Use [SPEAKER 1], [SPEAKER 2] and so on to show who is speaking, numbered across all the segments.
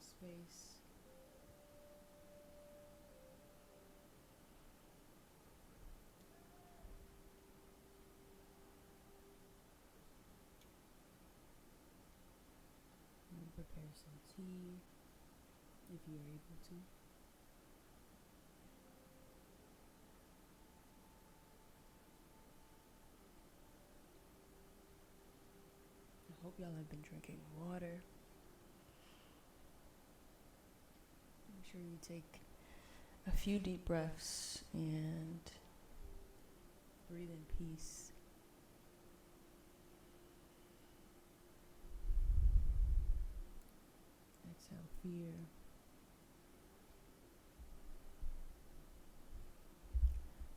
[SPEAKER 1] space. And prepare some tea if you're able to. I hope y'all have been drinking water. Make sure you take a few deep breaths and breathe in peace. Exhale fear.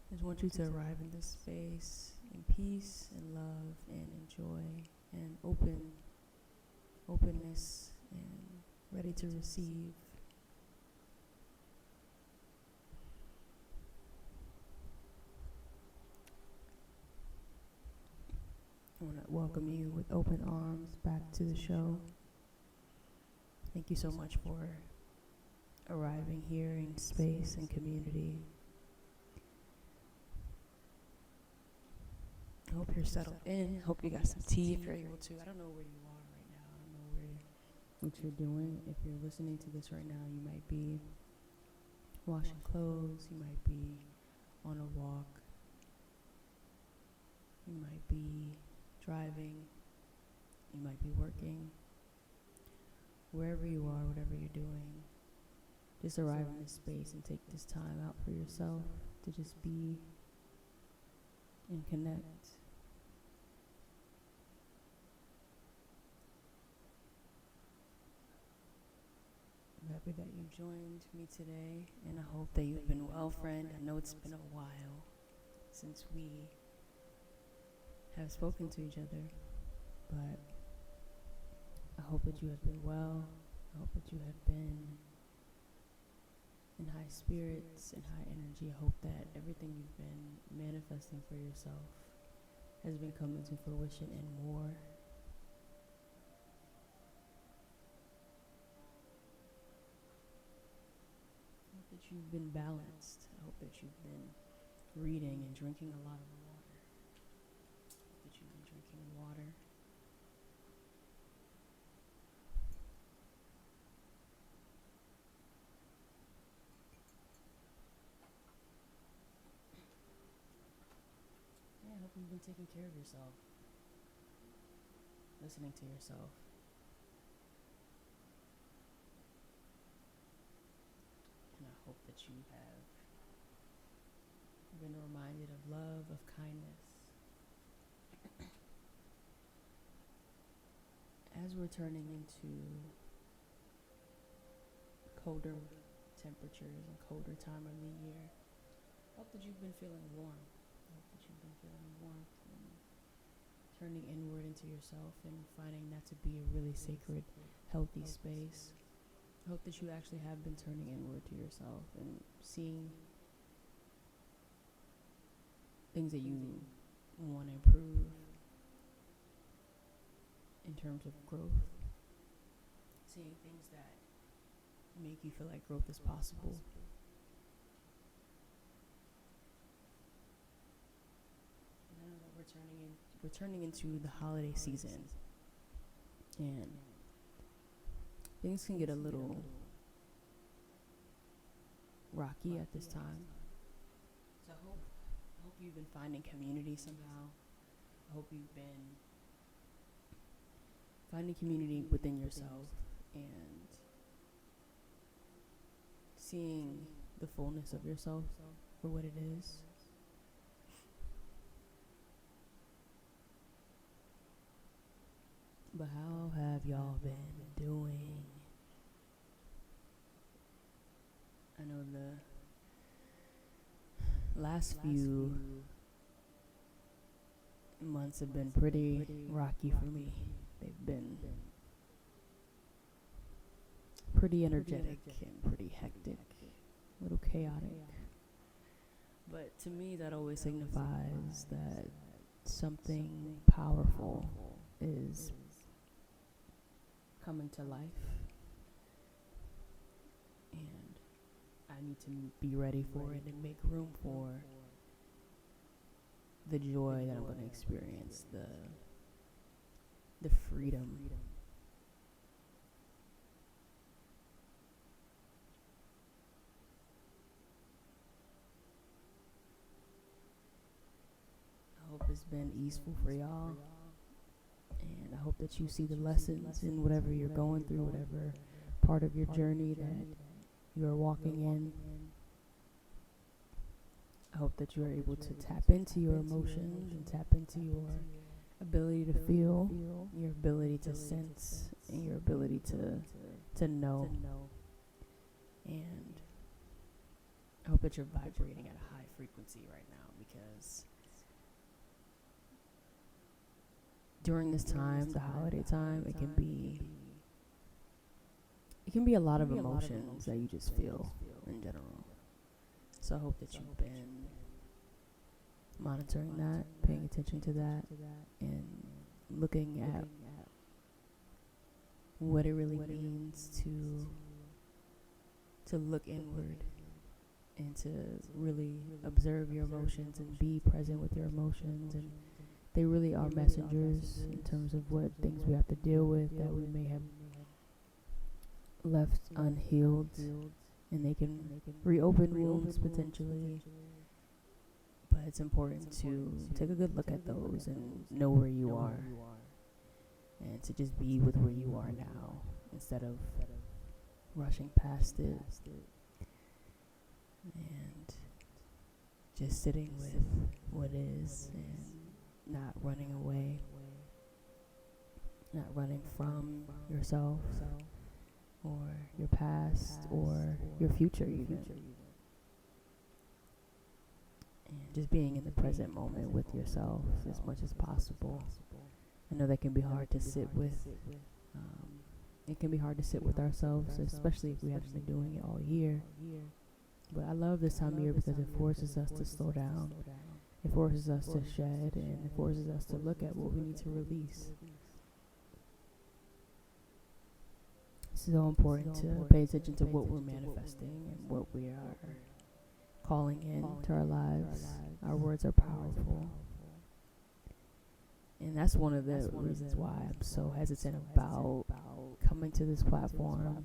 [SPEAKER 1] I just want you to arrive in this space in peace and love and enjoy and openness and ready to receive. I want to welcome you with open arms back to the show. Thank you so much for arriving here in space and community. I hope you're settled in. Hope you got some tea if you're able to. I don't know where you are right now. I don't know what you're doing. If you're listening to this right now, you might be washing clothes. You might be on a walk. You might be driving. You might be working. Wherever you are, whatever you're doing, just arrive in this space and take this time out for yourself to just be and connect. I'm happy that you joined me today, and I hope that you've been well, friend. I know it's been a while since we have spoken to each other, but I hope that you have been well. I hope that you have been in high spirits and high energy. I hope that everything you've been manifesting for yourself has been coming to fruition and more. I hope that you've been balanced. I hope that you've been reading and drinking a lot of water. I hope that you've been drinking water. I hope you've been taking care of yourself, listening to yourself. And I hope that you have been reminded of love, of kindness. As we're turning into colder temperatures and colder time of the year, I hope that you've been feeling warm. I hope that you've been feeling warmth and turning inward into yourself and finding that to be a really sacred, healthy space. I hope that you actually have been turning inward to yourself and seeing things that you want to improve in terms of growth. Seeing things that make you feel like growth is possible. And I know that we're turning into the holiday season, and things can get a little rocky at this time. So I hope you've been finding community somehow. I hope you've been finding community within yourself and seeing the fullness of yourself for what it is. But how have y'all been doing? I know the last few months have been pretty rocky for me. They've been pretty energetic and pretty hectic, a little chaotic. But to me, that always signifies that something powerful is coming to life. I need to be ready for it and make room for the joy that I'm going to experience, the freedom. I hope it's been easeful for y'all, and I hope that you see the lessons in whatever you're going through, whatever part of your journey that you're walking in. I hope that you are able to tap into your emotions and tap into your ability to feel, your ability to sense, and your ability to know. And I hope that you're vibrating at a high frequency right now, because during this time, the holiday time, it can be a lot of emotions that you just feel in general. So I hope that you've been monitoring that, paying attention to that, and looking at what it really means to look inward and to really observe your emotions and be present with your emotions. And they really are messengers in terms of what things we have to deal with that we may have left unhealed, and they can reopen wounds potentially. But it's important to take a good look at those and know where you are, and to just be with where you are now instead of rushing past it, and just sitting with what is and not running away, not running from yourself or your past or your future even. And just being in the present moment with yourself as much as possible. I know that can be hard to sit with. It can be hard to sit with ourselves, especially if we haven't been doing it all year. But I love this time of year because it forces us to slow down. It forces us to shed, and it forces us to look at what we need to release. It's so important to pay attention to what we're manifesting and what we are calling into our lives. Our words are powerful. And that's one of the reasons why I'm so hesitant about coming to this platform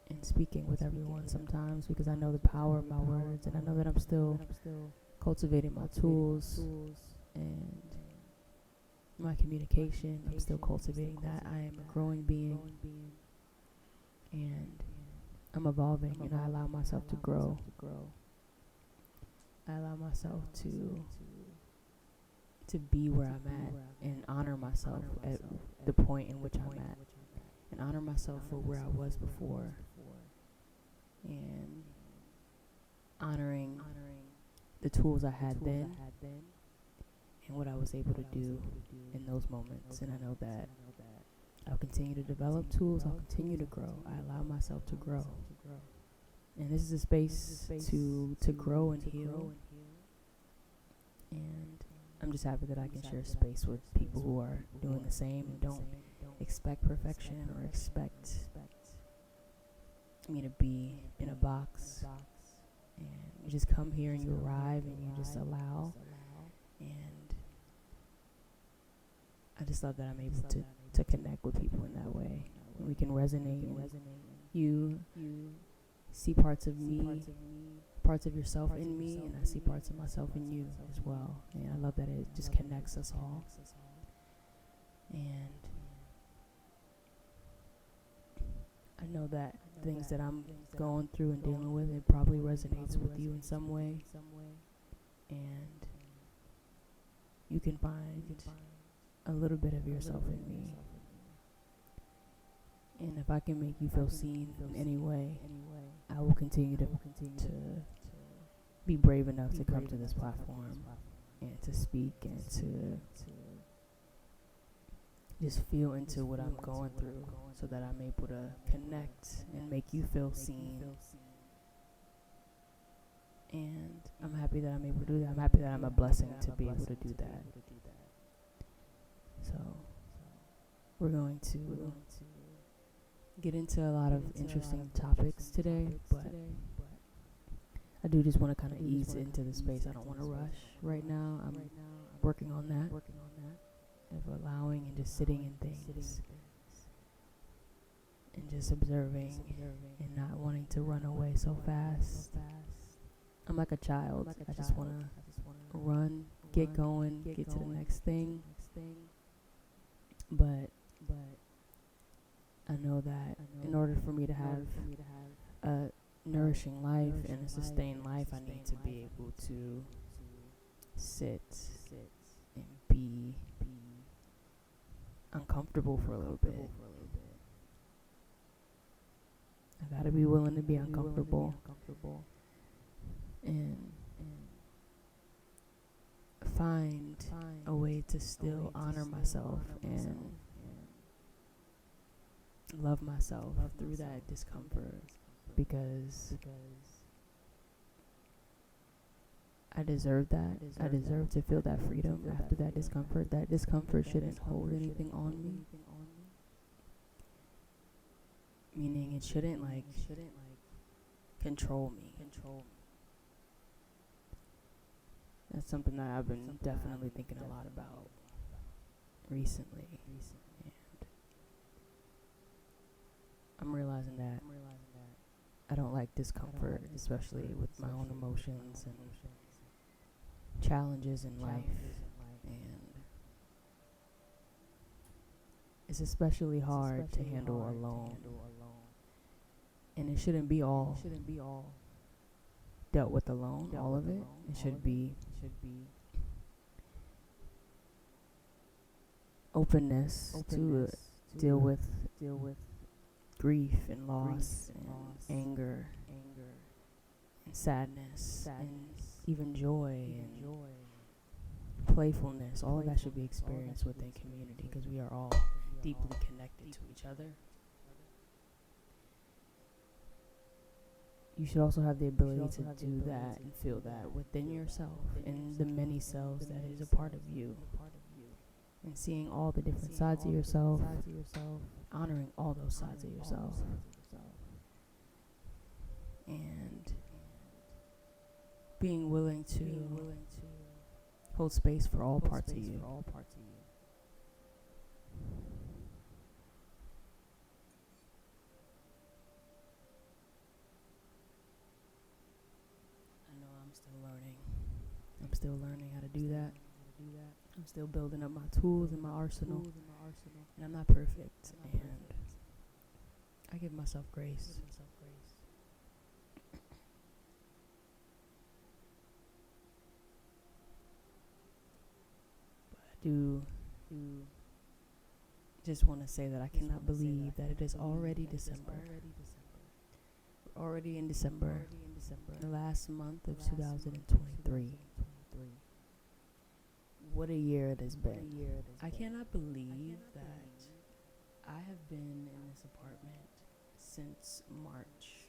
[SPEAKER 1] and speaking with everyone sometimes, because I know the power of my words, and I know that I'm still cultivating my tools and my communication. I'm still cultivating that. I am a growing being, and I'm evolving, and I allow myself to grow. I allow myself to be where I'm at, and honor myself at the point in which I'm at, and honor myself for where I was before, and honoring the tools I had then and what I was able to do in those moments. And I know that I'll continue to develop tools. I'll continue to grow. I allow myself to grow, and this is a space to grow and heal. And I'm just happy that I can share space with people who are doing the same and don't expect perfection or expect me to be in a box. And you just come here and you arrive and you just allow. And I just love that I'm able to connect with people in that way. And we can resonate, and you see parts of me, parts of yourself in me, and I see parts of myself in you as well. And I love that it just connects us all. And I know that things that I'm going through and dealing with, it probably resonates with you in some way. And you can find a little bit of yourself in me. And if I can make you feel seen in any way, I will continue to be brave enough to come to this platform and to speak and to just feel into what I'm going through, so that I'm able to connect and make you feel seen. And I'm happy that I'm able to do that. I'm happy that I'm a blessing to be able to do that. So we're going to get into a lot of interesting topics today, but I do just want to kind of ease into the space. I don't want to rush right now. I'm working on that, of allowing and just sitting in things and just observing and not wanting to run away so fast. I'm like a child. I just want to run, get going, get to the next thing. But I know that in order for me to have a nourishing life and a sustained life, I need to be able to sit and be uncomfortable for a little bit. I gotta be willing to be uncomfortable and find a way to still honor myself and love myself through that discomfort, because I deserve that. I deserve to feel that freedom after that discomfort. That discomfort shouldn't hold anything on me. Meaning it shouldn't like control me. That's something that I've been definitely thinking a lot about recently. And I'm realizing that I don't like discomfort, especially with my own emotions and challenges in life. And it's especially hard to handle alone. And it shouldn't be all dealt with alone, all of it. It should be openness to deal with grief and loss and anger and sadness and even joy and playfulness. All of that should be experienced within community, because we are all deeply connected to each other. You should also have the ability to do that and feel that within yourself and the many selves that is a part of you. And seeing all the different sides of yourself, honoring all those sides of yourself. And being willing to hold space for all parts of you. I'm still learning how to do that. I'm still building up my tools and my arsenal. And I'm not perfect. And I give myself grace. But I do just want to say that I cannot believe that it is already December. We're already in December. The last month of 2023. What a year it has been. I cannot believe that I have been in this apartment since March.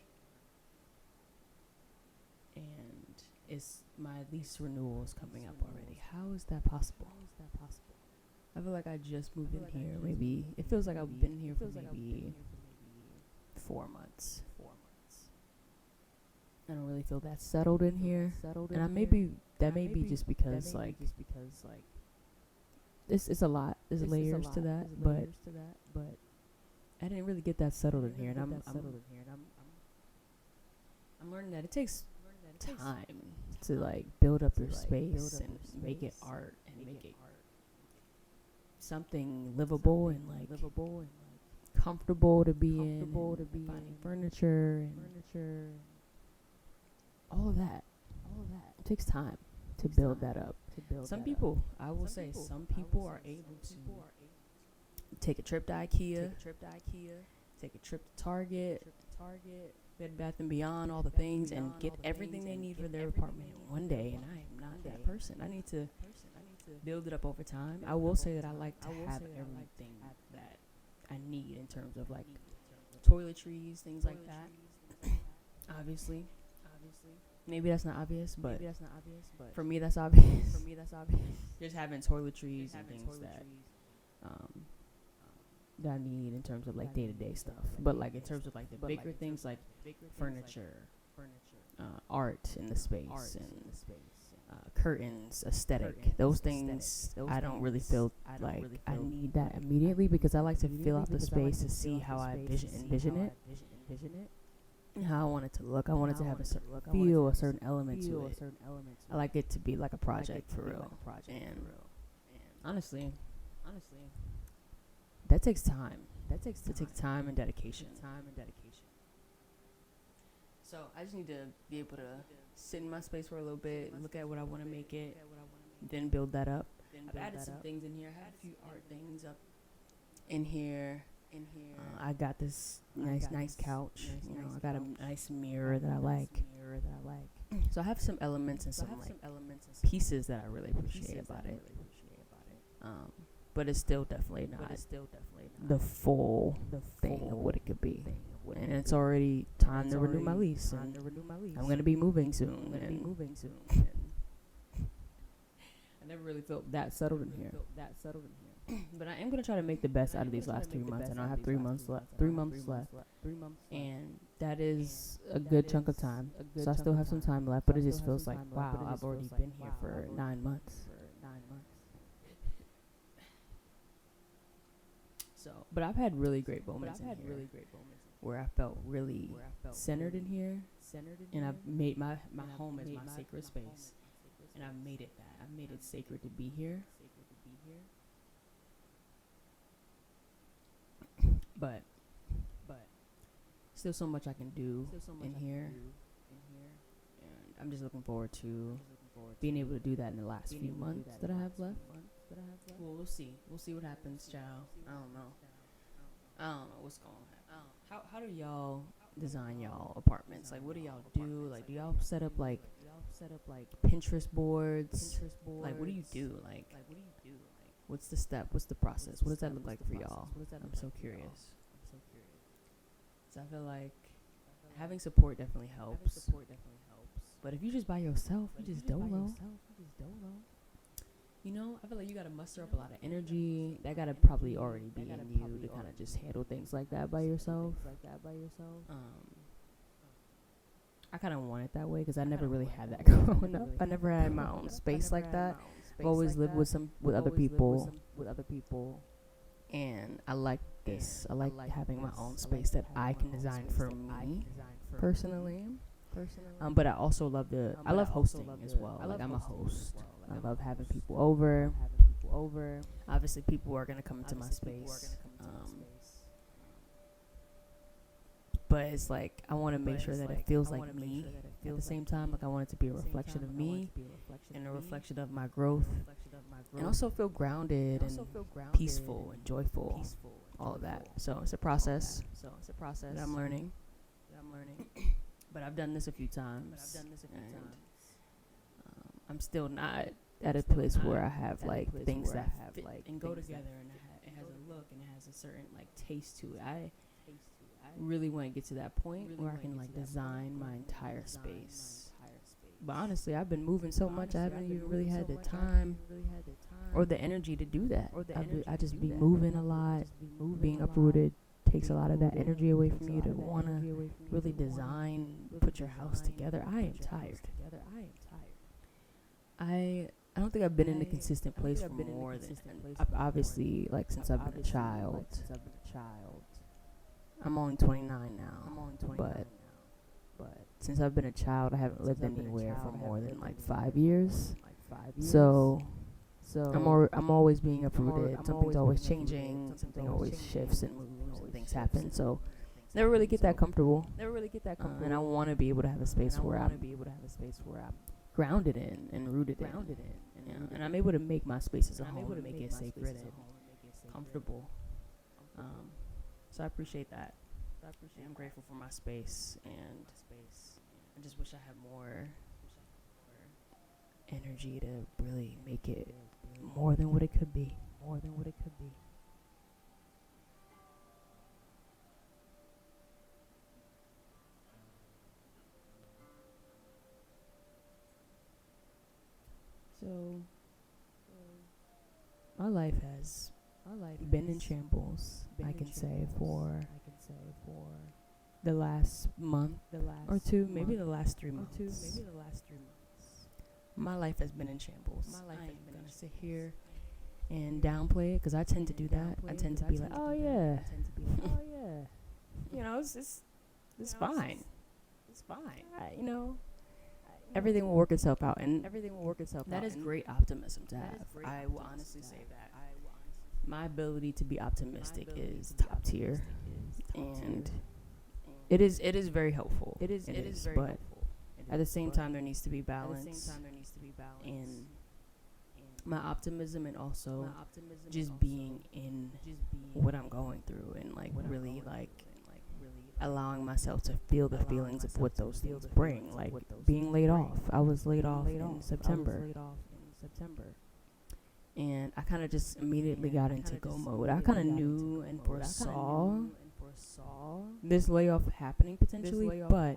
[SPEAKER 1] And it's my lease renewal is coming up already. How is that possible? I feel like I just moved in here. Maybe it feels like I've been here for maybe 4 months. I don't really feel that settled in here, and that may be just because like it's a lot. There's layers to that, but I didn't really get that settled in here, and I'm learning that it takes time to like build up your space and make it art and make it something livable and like comfortable to be in, and finding furniture and all of that. It takes time to build that up. Some people, I will say, some people are able to take a trip to IKEA, take a trip to Target, Bed Bath and Beyond, all the things, and get everything they need for their apartment in one day. And I am not that person. I need to build it up over time. I will say that I like to have everything that I need in terms of like toiletries, things like that. Obviously. Maybe that's not obvious, but for me that's obvious. Just having toiletries and things that that I need in terms of like day-to-day stuff. But like in terms of like the bigger things like furniture, art in the space and curtains, aesthetic. Those things I don't really feel like I need that immediately because I like to feel out the space to see how I envision it, and how I want it to look. I want it to have a certain feel, a certain element to it. I like it to be like a project for real. And honestly, that takes time. That takes time and dedication. So I just need to be able to sit in my space for a little bit, look at what I want to make it, then build that up. I've added some things in here. I had a few art things up in here. I got this nice couch. You know, I got a nice mirror that I like. So I have some elements and some like pieces that I really appreciate about it. But it's still definitely not the full thing of what it could be. And it's already time to renew my lease. And I'm gonna be moving soon. I never really felt that settled in here. But I am gonna try to make the best out of these last 3 months. And I have 3 months left. 3 months left. And that is a good chunk of time. So I still have some time left. But it just feels like, wow, I've already been here for 9 months. So, but I've had really great moments in here where I felt really centered in here, and I've made my home as my sacred space, and I've made it that. I've made it sacred to be here. But still so much I can do in here, and I'm just looking forward to being able to do that in the last few months that I have left. Well, we'll see. We'll see what happens, child. I don't know what's going to happen. How do y'all design y'all apartments? Like, what do y'all do? Like, do y'all set up like Pinterest boards? Like, what do you do? Like, what's the step? What's the process? What does that look like for y'all? I'm so curious. So I feel like having support definitely helps. But if you just by yourself, you just don't know. You know, I feel like you gotta muster up a lot of energy. That gotta probably already be in you to kind of just handle things like that by yourself. I kind of want it that way because I never really had that growing up. I never had my own space like that. I've always lived with other people, and I like this. I like having my own space that I can design for me personally. But I also I love hosting as well. Like, I'm a host. I love having people over. Obviously, people are gonna come into my space. But it's like I want to make sure that it feels like me at the same time. Like, I want it to be a reflection of me and a reflection of my growth, and also feel grounded and peaceful and joyful. All of that. So it's a process. That I'm learning. But I've done this a few times. And I'm still not at a place where I have like things that fit and go together, and it has a look and it has a certain like taste to it. I really want to get to that point where I can like design my entire space. But honestly, I've been moving so much, I haven't even really had the time or the energy to do that. I just be moving a lot. Being uprooted takes a lot of that energy away from you to want to really design, put your house together. I am tired. I don't think I've been in a consistent place for more than, obviously, like, since I've been a child. I'm only 29 now, but since I've been a child, I haven't lived anywhere for more than like 5 years. So I'm always being uprooted. Something's always changing. Something always shifts and moves and things happen. So never really get that comfortable. And I want to be able to have a space where I'm grounded in and rooted in. And I'm able to make my spaces a home, to make it sacred and comfortable. So I appreciate that. I'm grateful for my space, and I just wish I had more energy to really make it more than what it could be. So my life has been in shambles, I can say, for the last month or two, maybe the last 3 months. My life has been in shambles. I ain't gonna sit here and downplay it because I tend to do that. I tend to be like, oh yeah, you know, it's fine. It's fine. You know, everything will work itself out, and that is great optimism to have. I will honestly say that my ability to be optimistic is top tier, and it is very helpful. It is, but at the same time, there needs to be balance, and my optimism, and also just being in what I'm going through, and like really like allowing myself to feel the feelings of what those things bring, like being laid off. I was laid off in September, and I kind of just immediately got into go mode. I kind of knew and foresaw this layoff happening potentially, but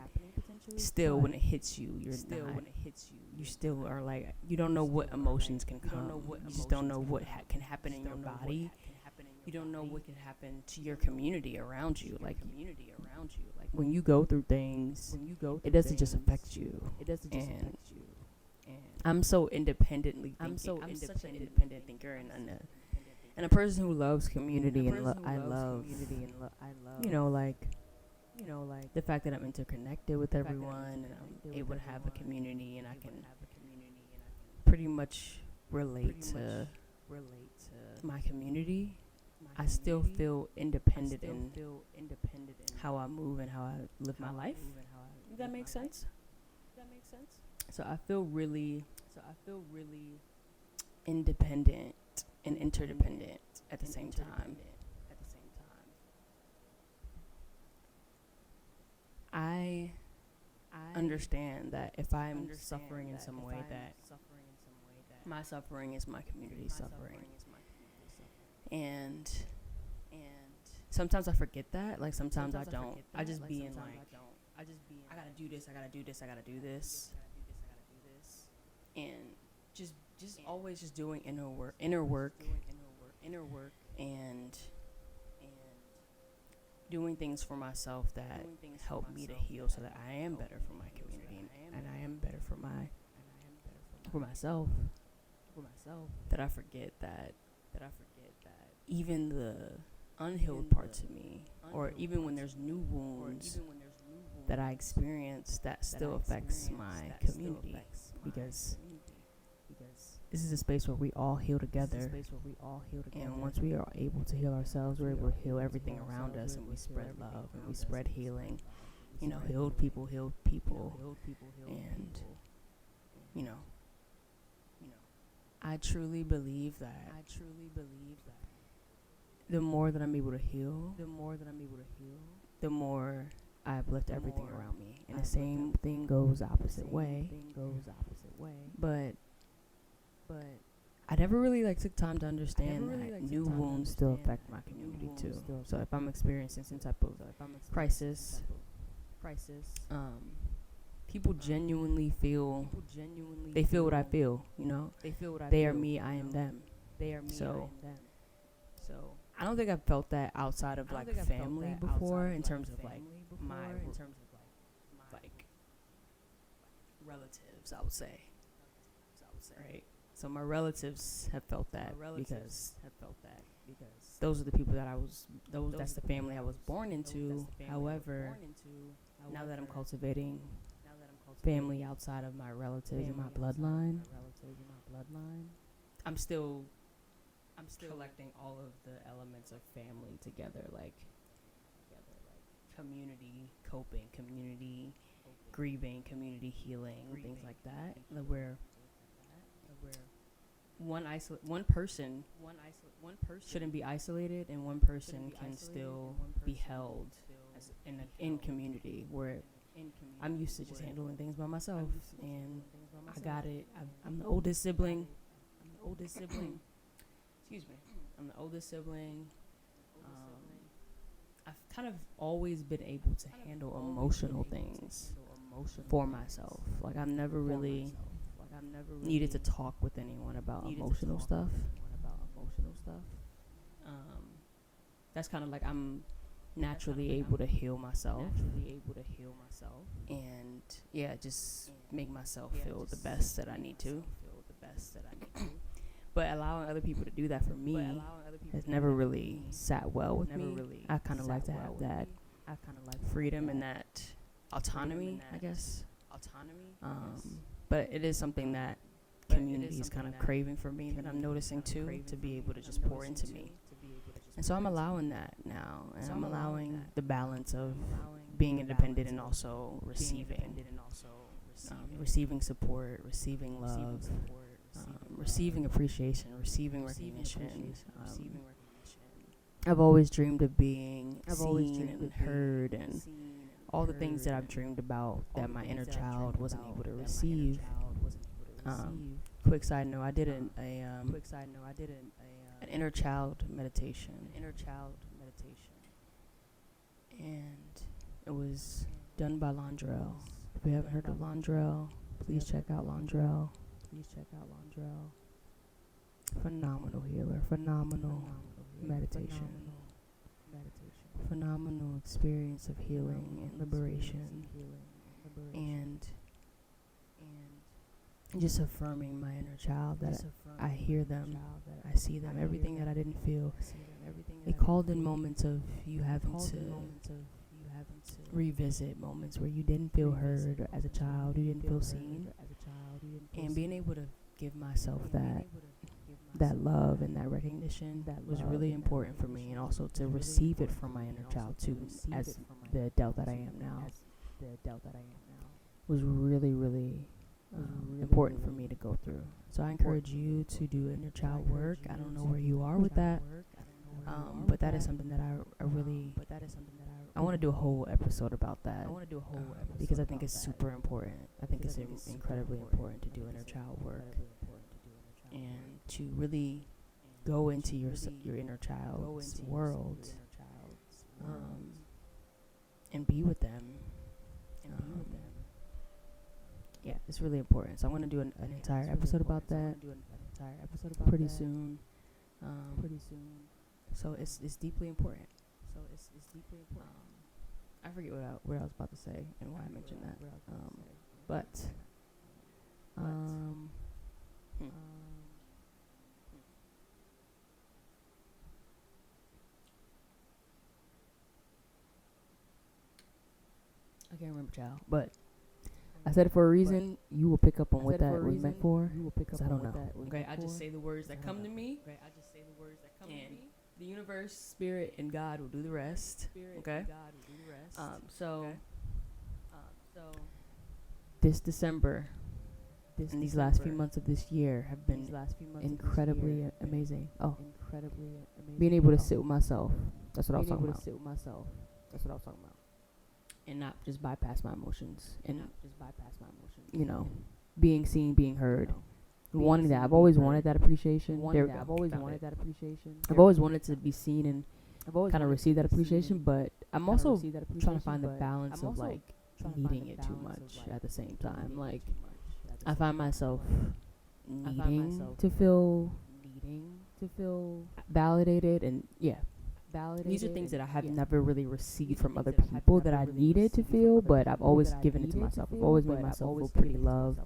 [SPEAKER 1] still, when it hits you, you still are like, you don't know what emotions can come. You just don't know what can happen in your body. You don't know what can happen to your community around you. Like when you go through things, it doesn't just affect you. And I'm so independently thinking. I'm such an independent thinker, and a person who loves community, and I love you know, like the fact that I'm interconnected with everyone, and I'm able to have a community, and I can pretty much relate to my community. I still feel independent in how I move and how I live my life. Does that make sense? So I feel really independent and interdependent at the same time. I understand that if I'm suffering in some way, that my suffering is my community's suffering. And sometimes I forget that. Like sometimes I don't. I just be in like, I gotta do this, I gotta do this, I gotta do this. And just always just doing inner work, and doing things for myself that help me to heal, so that I am better for my community, and I am better for myself. That I forget that even the unhealed parts of me, or even when there's new wounds that I experience, that still affects my community, because this is a space where we all heal together. And once we are able to heal ourselves, we're able to heal everything around us, and we spread love, and we spread healing. You know, healed people, and you know, I truly believe that the more that I'm able to heal, the more I uplift everything around me. And the same thing goes opposite way. But I never really took time to understand that new wounds still affect my community too. So if I'm experiencing some type of crisis, people genuinely feel, they feel what I feel, you know? They are me, I am them. So I don't think I've felt that outside of family before, in terms of my relatives, I would say. Right? So my relatives have felt that, because those are the people that that's the family I was born into. However, now that I'm cultivating family outside of my relatives and my bloodline, I'm still collecting all of the elements of family together, like community coping, community grieving, community healing, things like that. Where one person shouldn't be isolated, and one person can still be held in community, where I'm used to just handling things by myself, and I got it. I'm the oldest sibling. Excuse me. I'm the oldest sibling. I've kind of always been able to handle emotional things for myself. Like I've never really needed to talk with anyone about emotional stuff. That's kind of like, I'm naturally able to heal myself. And yeah, just make myself feel the best that I need to. But allowing other people to do that for me has never really sat well with me. I kind of like to have that freedom and that autonomy, I guess. But it is something that community is kind of craving for me, that I'm noticing too, to be able to just pour into me. And so I'm allowing that now, and I'm allowing the balance of being independent and also receiving support, receiving love, receiving appreciation, receiving recognition. I've always dreamed of being seen and heard, and all the things that I've dreamed about that my inner child wasn't able to receive. Quick side note: I did an inner child meditation, and it was done by Londrell. If you haven't heard of Londrell, please check out Londrell. Phenomenal healer, phenomenal meditation, phenomenal experience of healing and liberation, and just affirming my inner child, that I hear them, I see them, everything that I didn't feel. It called in moments of you having to revisit moments where you didn't feel heard as a child, you didn't feel seen, and being able to give myself that love and that recognition that was really important for me, and also to receive it from my inner child too, as the adult that I am now, was really, really important for me to go through. So I encourage you to do inner child work. I don't know where you are with that, but that is something that I want to do a whole episode about that, because I think it's super important. I think it's incredibly important to do inner child work, and to really go into your inner child's world, and be with them. Yeah, it's really important. So I'm going to do an entire episode about that pretty soon. So it's deeply important. I forget what I was about to say and why I mentioned that. I can't remember, child. But I said it for a reason. You will pick up on what that was meant for. Because I don't know. Okay, I just say the words that come to me. And the universe, spirit, and God will do the rest. Okay? So this December and these last few months of this year have been incredibly amazing. Being able to sit with myself. That's what I was talking about. And not just bypass my emotions. And being seen, being heard. Wanting that. I've always wanted that appreciation. I've always wanted to be seen and kind of receive that appreciation, but I'm also trying to find the balance of like needing it too much at the same time. Like, I find myself needing to feel validated, and these are things that I have never really received from other people that I needed to feel, but I've always given it to myself. I've always made myself feel pretty loved,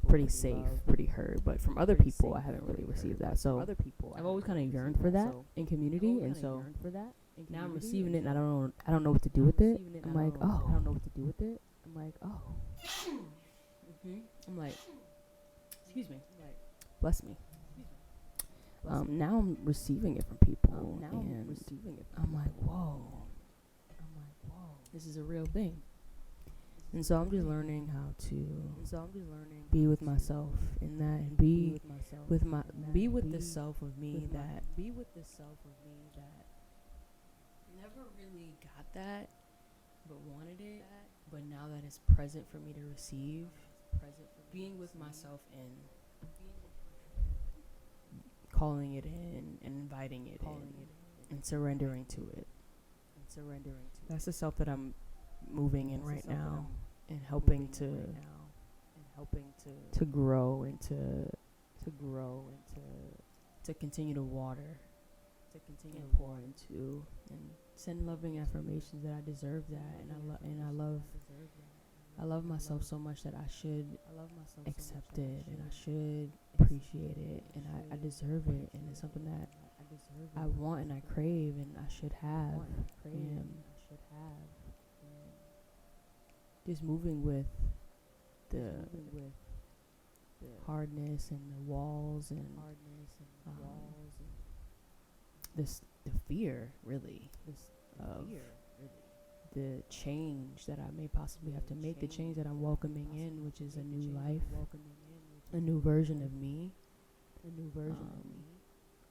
[SPEAKER 1] pretty safe, pretty heard. But from other people, I haven't really received that. So I've always kind of yearned for that in community, and so now I'm receiving it, and I don't know what to do with it. I'm like, oh. I'm like, excuse me, bless me. Now I'm receiving it from people, and I'm like, whoa, this is a real thing. And so I'm just learning how to be with myself in that, and be with the self of me that never really got that, but wanted it. But now that it's present for me to receive, being with myself in, calling it in and inviting it in and surrendering to it. That's the self that I'm moving in right now, and helping to grow and to continue to water and pour into and send loving affirmations that I deserve that, and I love myself so much that I should accept it, and I should appreciate it, and I deserve it, and it's something that I want and I crave and I should have. And just moving with the hardness and the walls and the fear really of the change that I may possibly have to make, the change that I'm welcoming in, which is a new life, a new version of me,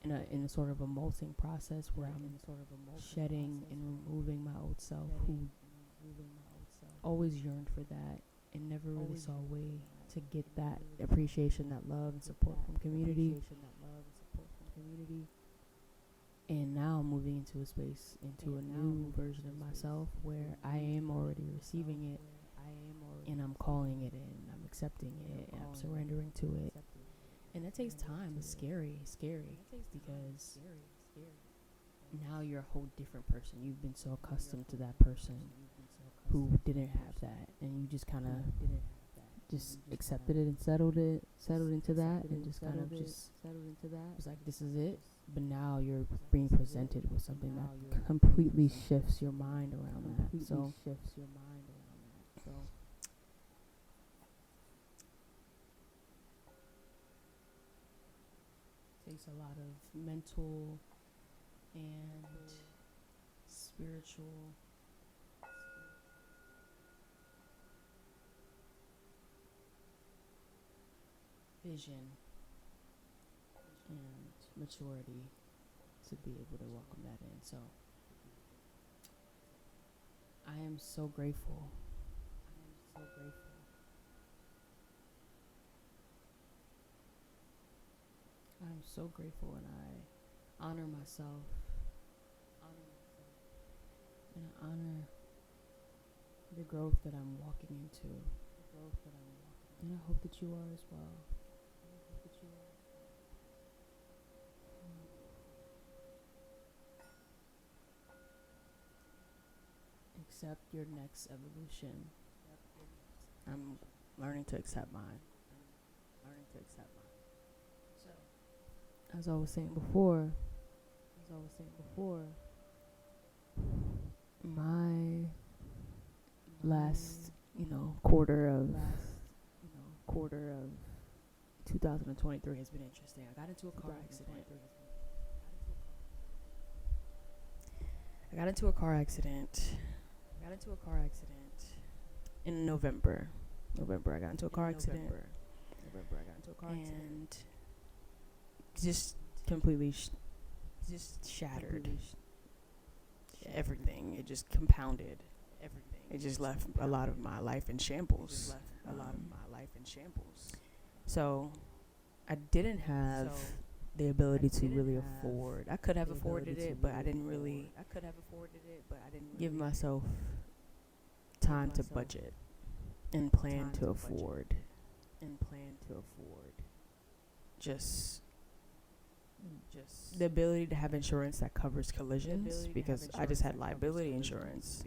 [SPEAKER 1] in a sort of a molting process where I'm shedding and removing my old self, who always yearned for that and never really saw a way to get that appreciation, that love and support from community. And now I'm moving into a space, into a new version of myself where I am already receiving it, and I'm calling it in, I'm accepting it, and I'm surrendering to it. And that takes time. It's scary, because now you're a whole different person. You've been so accustomed to that person who didn't have that, and you just kind of just accepted it and settled into that, and just kind of just was like, this is it. But now you're being presented with something that completely shifts your mind around that. So takes a lot of mental and spiritual vision and maturity to be able to welcome that in. So I am so grateful. I'm so grateful, and I honor myself. And I honor the growth that I'm walking into. And I hope that you are as well. Accept your next evolution. I'm learning to accept mine. So, as I was saying before, my last, quarter of 2023 has been interesting. I got into a car accident. In November. I got into a car accident. And just completely just shattered everything. It just compounded everything. It just left a lot of my life in shambles. So I didn't have the ability to really afford. I could have afforded it, but I didn't really give myself time to budget and plan to afford. Just the ability to have insurance that covers collisions, because I just had liability insurance.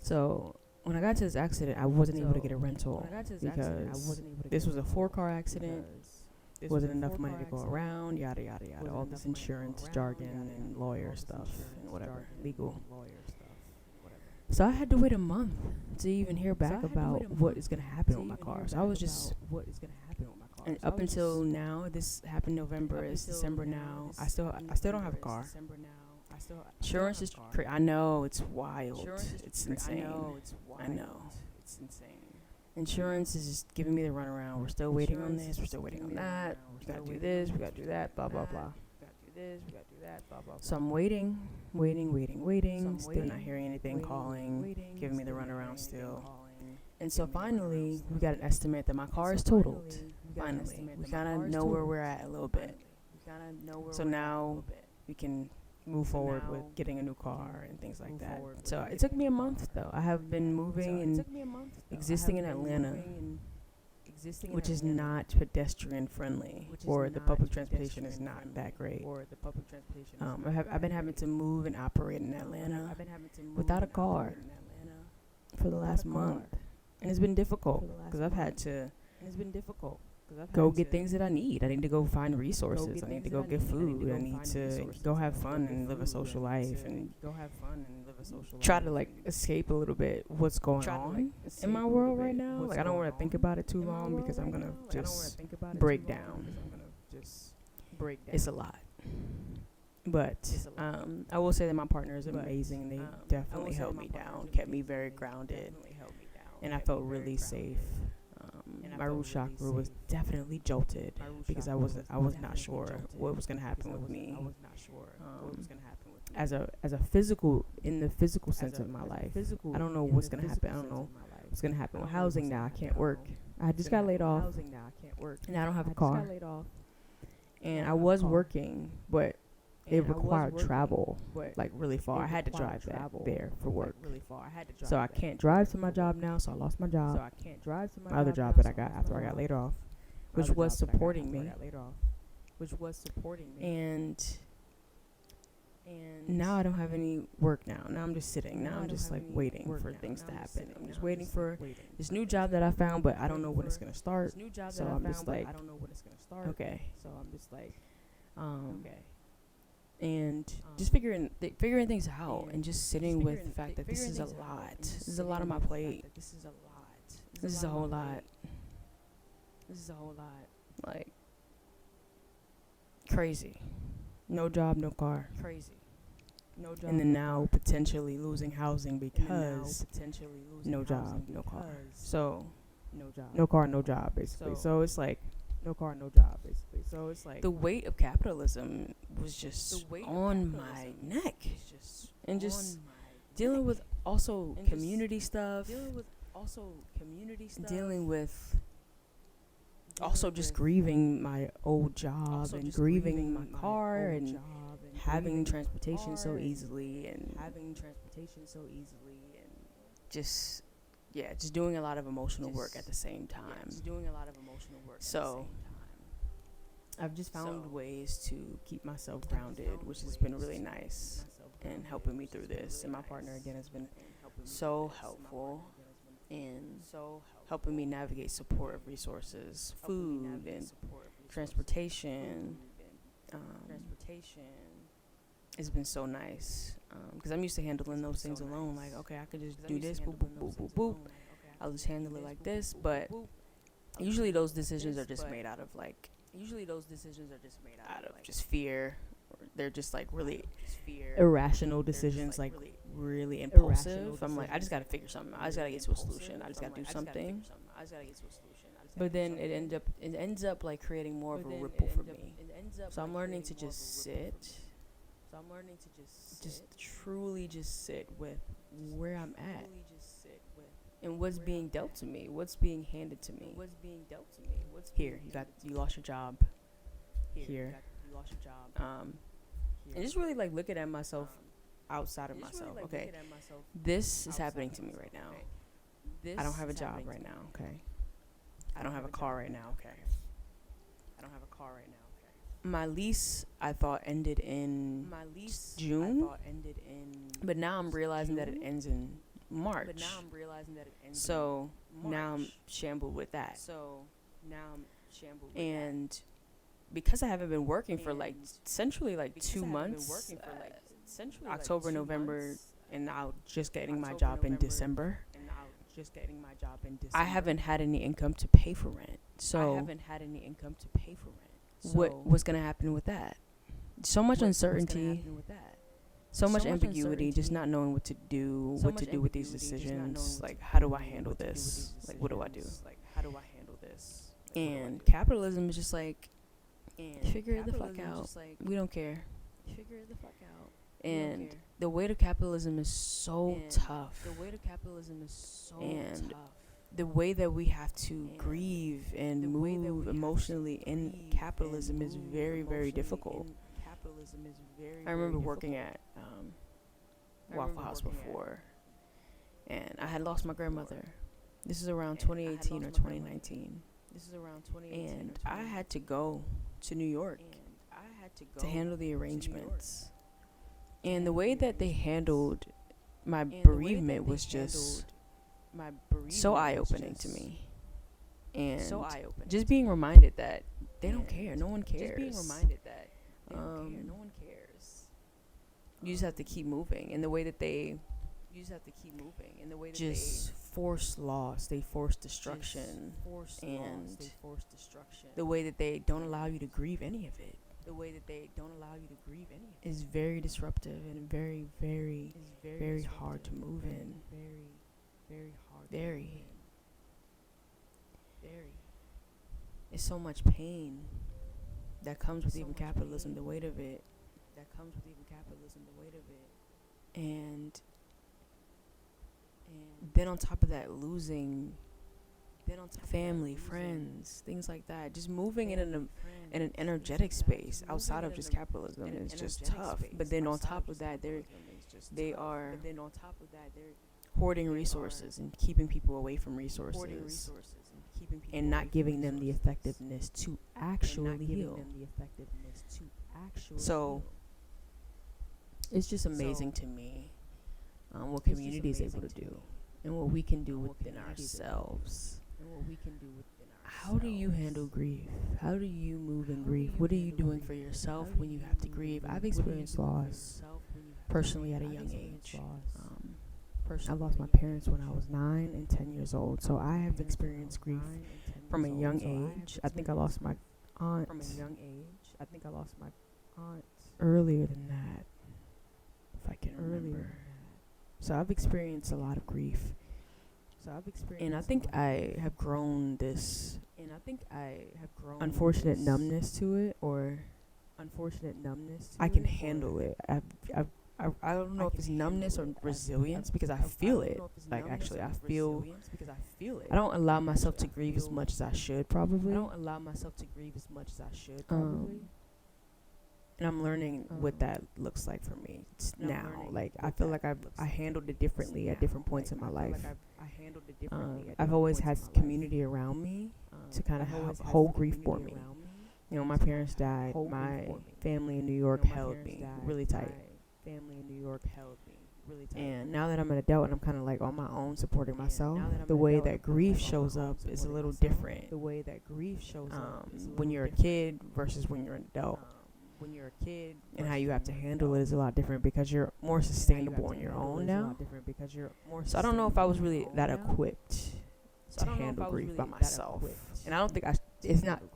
[SPEAKER 1] So when I got to this accident, I wasn't able to get a rental because this was a 4-car accident. Wasn't enough money to go around, yada yada yada, all this insurance jargon and lawyer stuff and whatever, legal. So I had to wait a month to even hear back about what is going to happen with my car. So I was just, and up until now, this happened November, it's December now, I still don't have a car. Insurance is I know, it's wild. It's insane. I know. It's insane. Insurance is just giving me the runaround. We're still waiting on this. We're still waiting on that. We gotta do this. We gotta do that. Blah blah blah. So I'm waiting. Still not hearing anything. Calling, giving me the runaround still. And so finally, we got an estimate that my car is totaled. Finally, we kind of know where we're at a little bit. So now we can move forward with getting a new car and things like that. So it took me a month though. I have been moving and existing in Atlanta which is not pedestrian friendly, or the public transportation is not that great. I've been having to move and operate in Atlanta without a car for the last month, and it's been difficult because I've had to go get things that I need. I need to go find resources. I need to go get food. I need to go have fun and live a social life and try to like escape a little bit what's going on in my world right now. Like I don't want to think about it too long because I'm gonna just break down. It's a lot. But I will say that my partner is amazing. They definitely held me down, kept me very grounded, and I felt really safe. My root chakra was definitely jolted because I was not sure what was gonna happen with me. As a physical, in the physical sense of my life, I don't know what's gonna happen. I don't know what's gonna happen with housing now. I can't work. I just got laid off, and I don't have a car. And I was working, but it required travel, like really far. I had to drive there for work. So I can't drive to my job now, so I lost my job. My other job that I got after I got laid off, which was supporting me. And now I don't have any work now. Now I'm just sitting. Now I'm just like waiting for things to happen. I'm just waiting for this new job that I found, but I don't know when it's going to start. So I'm just like, okay. And just figuring things out and just sitting with the fact that this is a lot. This is a lot on my plate. This is a whole lot. Like, crazy. No job, no car. And then now potentially losing housing because no job, no car. So, no car, no job, basically. So it's like, the weight of capitalism was just on my neck, and just dealing with also community stuff, dealing with also just grieving my old job and grieving my car and having transportation so easily and just doing a lot of emotional work at the same time. So I've just found ways to keep myself grounded, which has been really nice and helping me through this. And my partner again has been so helpful in helping me navigate support resources, food, and transportation. It's been so nice because I'm used to handling those things alone. Like, okay, I could just do this, boop, boop, boop, boop, boop. I'll just handle it like this. But usually those decisions are just made out of just fear. They're just like really irrational decisions, like really impulsive. I'm like, I just gotta figure something out. I just gotta get to a solution. I just gotta do something. But then it ends up like creating more of a ripple for me. So I'm learning to just sit. Just truly just sit with where I'm at and what's being dealt to me, what's being handed to me. Here, you lost your job. Here, and just really like looking at myself outside of myself. Okay, this is happening to me right now. I don't have a job right now. Okay, I don't have a car right now. Okay, my lease I thought ended in June, but now I'm realizing that it ends in March. So now I'm shambled with that. And because I haven't been working for like essentially like 2 months, October, November, and now just getting my job in December, I haven't had any income to pay for rent. So what's gonna happen with that? So much uncertainty, so much ambiguity, just not knowing what to do with these decisions. Like, how do I handle this? Like, what do I do? And capitalism is just like, figure the fuck out. We don't care. And the weight of capitalism is so tough. And the way that we have to grieve and move emotionally in capitalism is very, very difficult. I remember working at Waffle House before, and I had lost my grandmother. This is around 2018 or 2019. This is around 2018.
[SPEAKER 2] And I had to go to New York to handle the arrangements. And the way that they handled my bereavement was just so eye-opening to me. And just being reminded that they don't care. No one cares. Just being reminded that they don't care. No one cares. You just have to keep moving. And the way that they just force loss, they force destruction, and the way that they don't allow you to grieve any of it. Is very disruptive and very, very, very hard to move in. Very. It's so much pain that comes with even capitalism, the weight of it. And then on top of that, losing family, friends, things like that. Just moving in an energetic space outside of just capitalism is just tough. But then on top of that, they are hoarding resources and keeping people away from resources and not giving them the effectiveness to actually heal. So it's just amazing to me what community is able to do and what we can do within ourselves. How do you handle grief? How do you move in grief? What are you doing for yourself when you have to grieve? I've experienced loss personally at a young age. I lost my parents when I was 9 and 10 years old, so I have experienced grief from a young age. I think I lost my aunt earlier than that, if I can remember. So I've experienced a lot of grief. And I think I have grown this unfortunate numbness to it, or I can handle it. I don't know if it's numbness or resilience, because I feel it. Like, actually, I I don't allow myself to grieve as much as I should, probably. And I'm learning what that looks like for me now. Like, I feel like I handled it differently at different points in my life. I've always had community around me to kind of hold grief for me. You know, my parents died. My family in New York held me really tight. And now that I'm an adult and I'm kind of like on my own supporting myself, the way that grief shows up is a little different. When you're a kid versus when you're an adult. And how you have to handle it is a lot different because you're more sustainable on your own now. So I don't know if I was really that equipped to handle grief by myself. And I don't think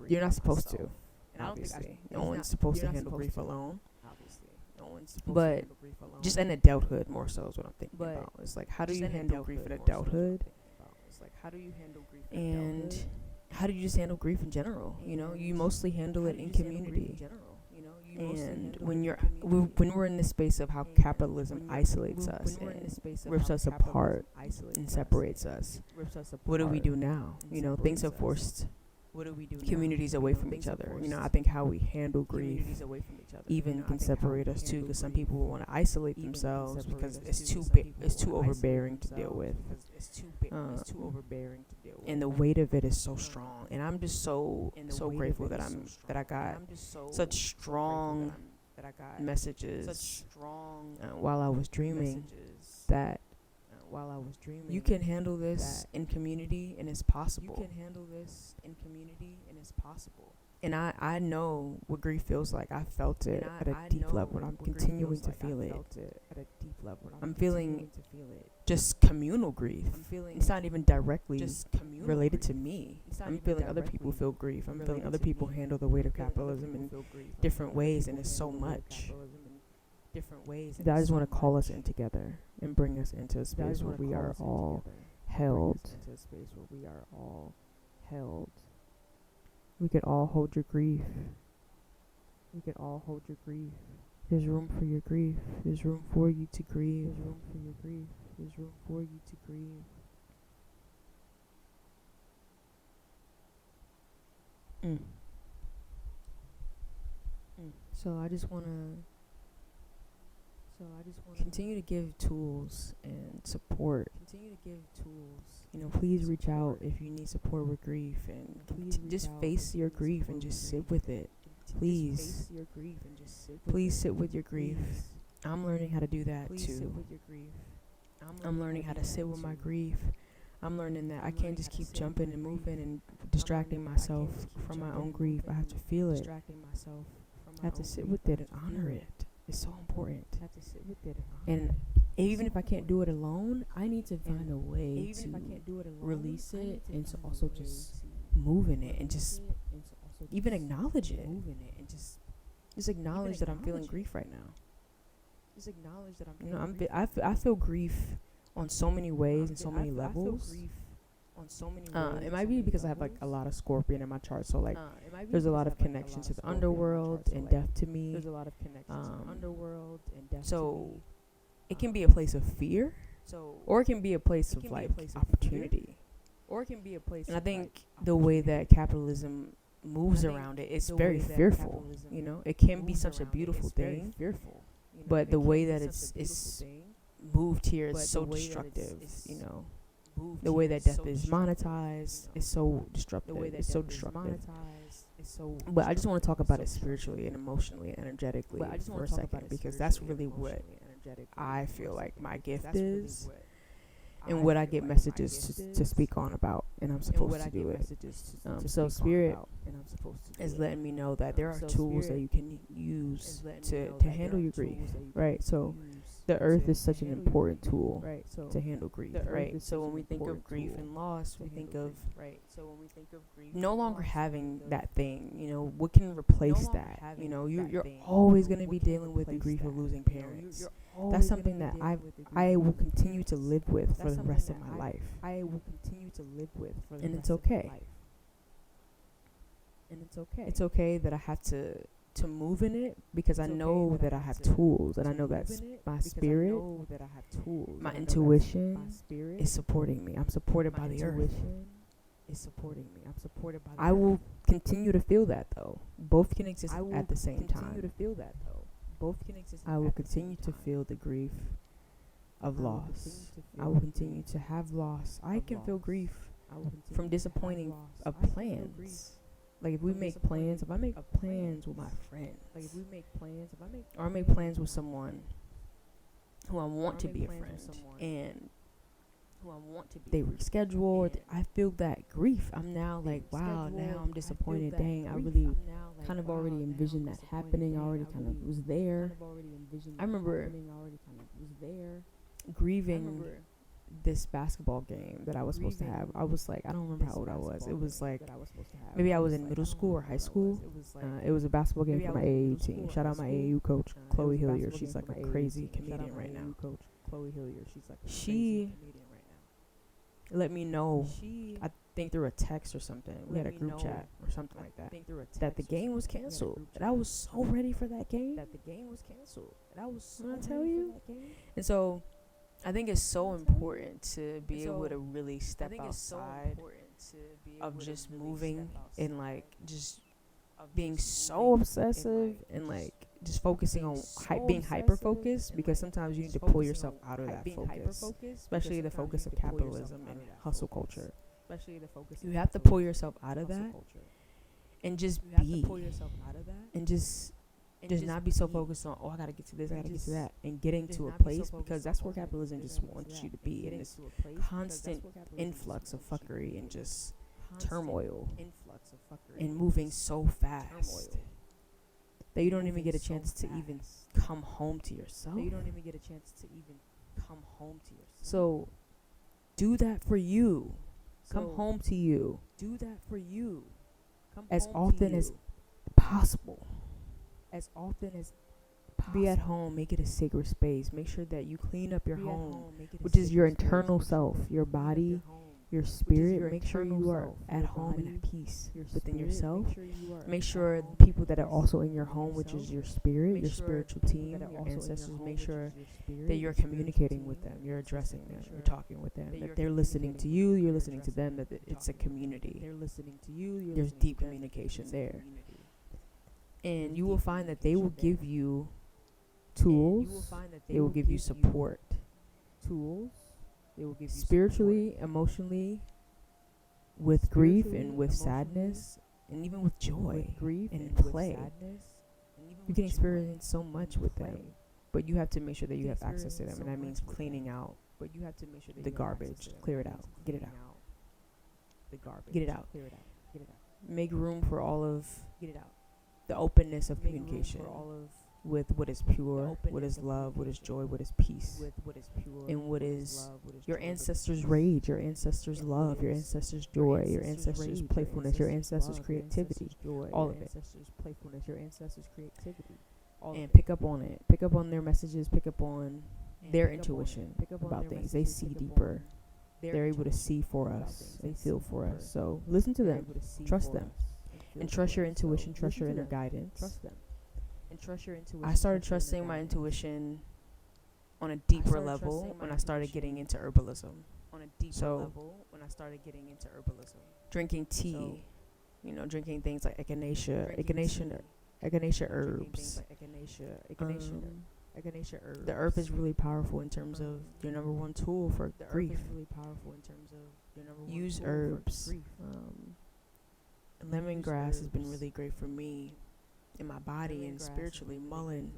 [SPEAKER 2] you're not supposed to, obviously. No one's supposed to handle grief alone. But just in adulthood more so is what I'm thinking about. It's like, how do you handle grief in adulthood? And how do you just handle grief in general? You know, you mostly handle it in community. And when we're in this space of how capitalism isolates us and rips us apart and separates us, what do we do now? You know, things have forced communities away from each other. You know, I think how we handle grief even can separate us too, because some people want to isolate themselves because it's too overbearing to deal with. And the weight of it is so strong, and I'm just so grateful that I got such strong messages while I was dreaming that you can handle this in community and it's possible. And I know what grief feels like. I felt it at a deep level, and I'm continuing to feel it. I'm feeling just communal grief. It's not even directly related to me. I'm feeling other people feel grief. I'm feeling other people handle the weight of capitalism in different ways, and it's so much. That I just want to call us in together and bring us into a space where we are all held. We could all hold your grief. There's room for your grief. There's room for you to grieve. So I just want continue to give tools and support. Please reach out if you need support with grief, and just face your grief and just sit with it. Please sit with your grief. I'm learning how to do that too. I'm learning how to sit with my grief. I'm learning that I can't just keep jumping and moving and distracting myself from my own grief. I have to feel it. I have to sit with it and honor it. It's so important. And even if I can't do it alone, I need to find a way to release it and to also just move in it and just even acknowledge it. Just acknowledge that I'm feeling grief right now. I feel grief on so many ways and so many levels. It might be because I have like a lot of Scorpion in my chart, so like there's a lot of connection to the underworld and death to me. So it can be a place of fear, or it can be a place of like opportunity. And I think the way that capitalism moves around it, it's very fearful. It can be such a beautiful thing, but the way that it's moved here is so destructive. The way that death is monetized is so destructive. It's so destructive. But I just want to talk about it spiritually and emotionally and energetically for a second, because that's really what I feel like my gift is, and what I get messages to speak on about, and I'm supposed to do it. So spirit is letting me know that there are tools that you can use to handle your grief, right? So the earth is such an important tool to handle grief, right? So when we think of grief and loss, we think of no longer having that thing. What can replace that? You're always going to be dealing with the grief of losing parents. That's something that I will continue to live with for the rest of my life. And it's okay. It's okay that I have to move in it, because I know that I have tools, and I know that my spirit, my intuition is supporting me. I'm supported by the earth. I will continue to feel that, though. Both can exist at the same time. I will continue to feel the grief of loss. I will continue to have loss. I can feel grief from disappointing of plans. Like if we make plans, if I make plans with my friends, or I make plans with someone who I want to be a friend, and they reschedule, or I feel that grief. I'm now like, wow, now I'm disappointed. Dang, I really kind of already envisioned that happening. I already kind of was there. I remember grieving this basketball game that I was supposed to have. I was like, I don't remember how old I was. It was like, maybe I was in middle school or high school. It was a basketball game for my AAU team. Shout out my AAU coach, Chloe Hilliard. She's like a crazy comedian right now. She let me know, I think through a text or something. We had a group chat or something like that. That the game was canceled. And I was so ready for that game. When I tell you. And so I think it's so important to be able to really step outside of just moving and like just being so obsessive and like just focusing on being hyper focused, because sometimes you need to pull yourself out of that focus, especially the focus of capitalism and hustle culture. You have to pull yourself out of that and just be, and just not be so focused on, I gotta get to this, I gotta get to that, and getting to a place, because that's where capitalism just wants you to be, in this constant influx of fuckery and just turmoil and moving so fast that you don't even get a chance to even come home to yourself. So do that for you. Come home to you. As often as possible. Be at home. Make it a sacred space. Make sure that you clean up your home, which is your internal self, your body, your spirit. Make sure you are at home and at peace within yourself. Make sure the people that are also in your home, which is your spirit, your spiritual team, your ancestors, make sure that you're communicating with them, you're addressing them, you're talking with them, that they're listening to you, you're listening to them, that it's a community. There's deep communication there. And you will find that they will give you tools. They will give you support. Tools. They will give you spiritually, emotionally, with grief and with sadness, and even with joy and play. You can experience so much with them, but you have to make sure that you have access to them, and that means cleaning out the garbage. Clear it out. Get it out. Get it out. Make room for all of the openness of communication with what is pure, what is love, what is joy, what is peace, and what is your ancestors' rage, your ancestors' love, your ancestors' joy, your ancestors' playfulness, your ancestors' creativity, all of it. And pick up on it. Pick up on their messages. Pick up on their intuition about things. They see deeper. They're able to see for us. They feel for us. So listen to them. Trust them. And trust your intuition. Trust your inner guidance. I started trusting my intuition on a deeper level when I started getting into herbalism. So drinking tea, drinking things like echinacea herbs. The earth is really powerful in terms of your number one tool for grief. Use herbs. Lemongrass has been really great for me in my body and spiritually. Mullein.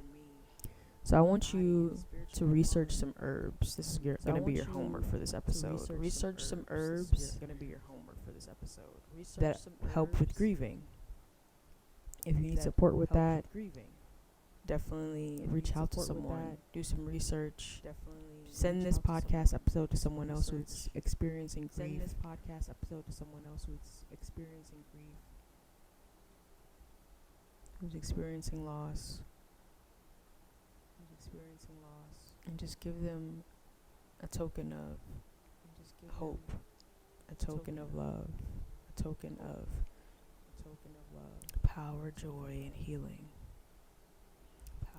[SPEAKER 2] So I want you to research some herbs. This is going to be your homework for this episode. Research some herbs that help with grieving. If you need support with that, definitely reach out to someone. Do some research. Send this podcast episode to someone else who's experiencing grief. Who's experiencing loss. And just give them a token of hope, a token of love, a token of power, joy, and healing.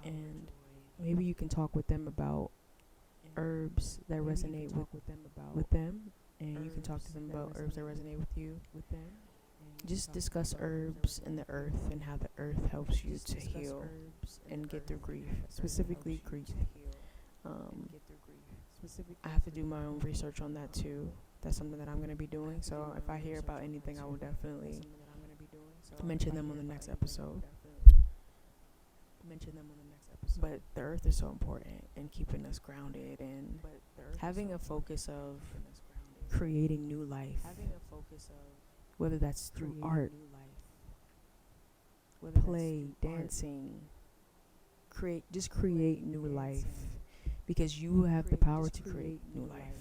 [SPEAKER 2] And maybe you can talk with them about herbs that resonate with them, and you can talk to them about herbs that resonate with you. Just discuss herbs and the earth and how the earth helps you to heal and get through grief, specifically grief. I have to do my own research on that too. That's something that I'm going to be doing. So if I hear about anything, I will definitely mention them on the next episode. But the earth is so important in keeping us grounded and having a focus of creating new life. Whether that's through art, play, dancing, create new life, because you have the power to create new life.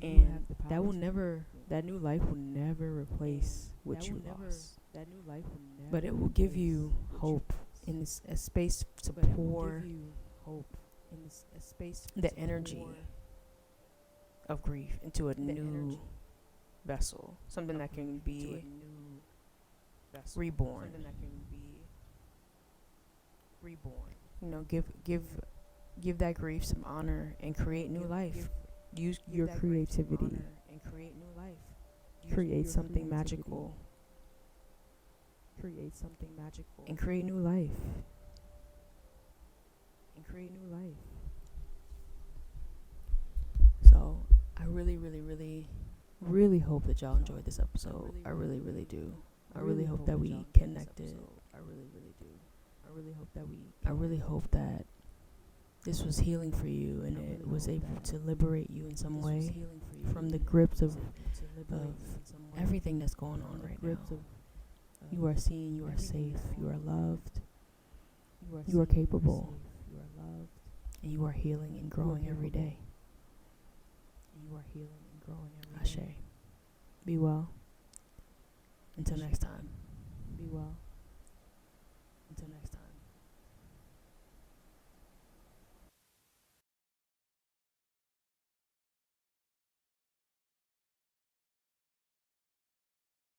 [SPEAKER 2] And that new life will never replace what you lost. But it will give you hope in a space to pour the energy of grief into a new vessel, something that can be reborn. Give that grief some honor and create new life. Use your creativity. Create something magical. And create new life. So I really hope that y'all enjoyed this episode. I really do. I really hope that we connected. I really hope that this was healing for you and it was able to liberate you in some way from the grips of everything that's going on right now. You are seen, you are safe, you are loved, you are capable, and you are healing and growing every day. Ashe. Be well. Until next time. Be well.